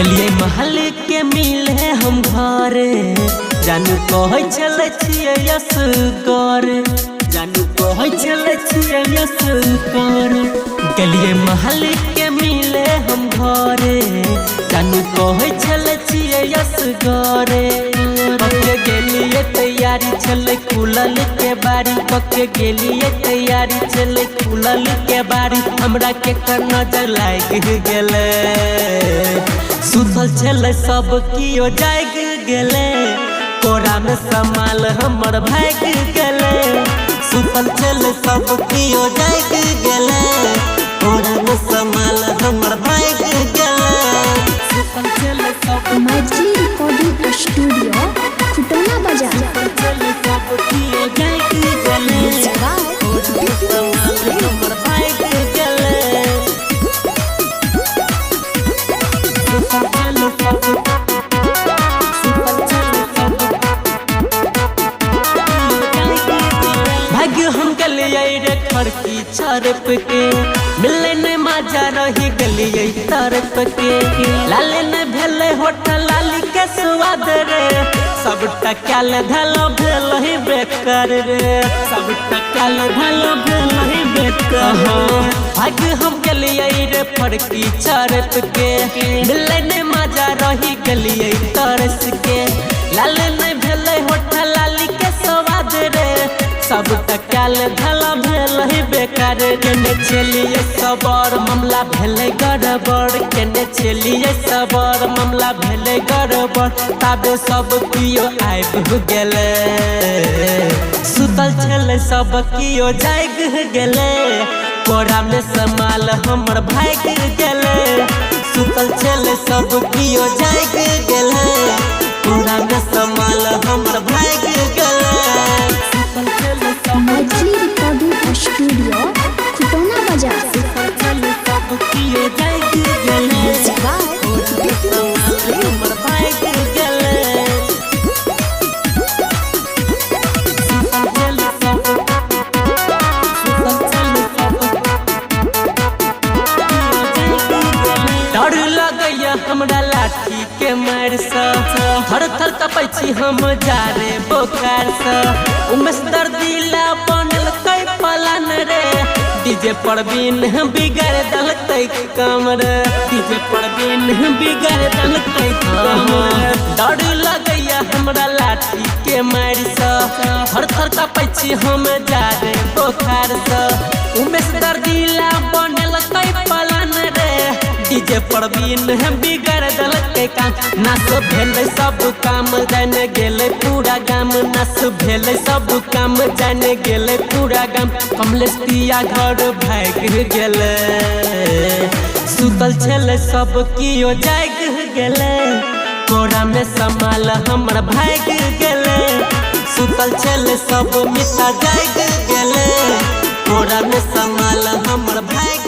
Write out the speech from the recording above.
एलिए महल के मिले हम घरे जानू कहै छले छियै यस कर जानू कहै छले छियै यस कर गेलिए महल के मिले हम घरे जानू कहै छले छियै यस करे पक्के गेलिए तैयारी छले खुलल के बारी पक्के गेलिए तैयारी छले खुलल के बारी हमरा के नजर लाग गेले सुतल छले सब कियो जाग गेले कोरा में समाल हमर भाग गेले सुतल छले सब कियो जाग गेले कोरा में समाल हमर भाग गेले सुतल छले सब माजी रिकॉर्डिंग स्टूडियो खुटौना बाजार सुतल छले सब कियो जाग गेले हमर भाग गेले भाग्य हम गलिए रे खड़की छरप के मिले नहीं मजा रही गलिए तरफ के लाले न भेले होटल लाली के स्वाद रे सब टक्याल धलो भेल ही बेकार रे सब टक्याल धलो भेल ही बेकार भाग्य हम गलिए रे फड़की छरप के मिले नहीं मजा रही गलिए तरस के लाले नहीं भेले होटल लाली के स्वाद रे सब टक्याल धला भेल ही बेकार केने चलिए सबर मामला भेले गड़बड़ केने चलिए सबर मामला भेले गड़बड़ ताबे सब कियो आबि गेले सुतल छले सब कियो जाग गेले कोरा में समाल हमर भाग गेले सुतल छले सब कियो जाग गेले कोरा में समाल हमर भाग गेले माजी रिकॉर्डिंग स्टूडियो खुटौना बाजार सब कियो जाग गेले हमर भाग गेले डर लगैया हमरा लाठी के मार से थर थर कपै छी हम जारे बोकार से उमेश दर्दिला बनल कई पलान रे डीजे परवीन बिगाड़ दलकै काम रे डीजे परवीन बिगाड़ दलकै काम डर लगैया हमरा लाठी के मार से थर थर कपै छी हम जारे बोकार से उमेश दर्दिला बनल कई पलान रे डीजे परवीन बिगाड़ दलकै काम नास भेलै सब काम जाने गेलै पूरा गाम नास भेलै सब काम जाने गेलै पूरा गाम कमलेश पिया घर भाग गेलै सुतल छलै सब कियो जाग गेलै कोरा में समाल हमर भाग गेलै सुतल छलै सब मिता जाग गेलै कोरा में समाल हमर भाग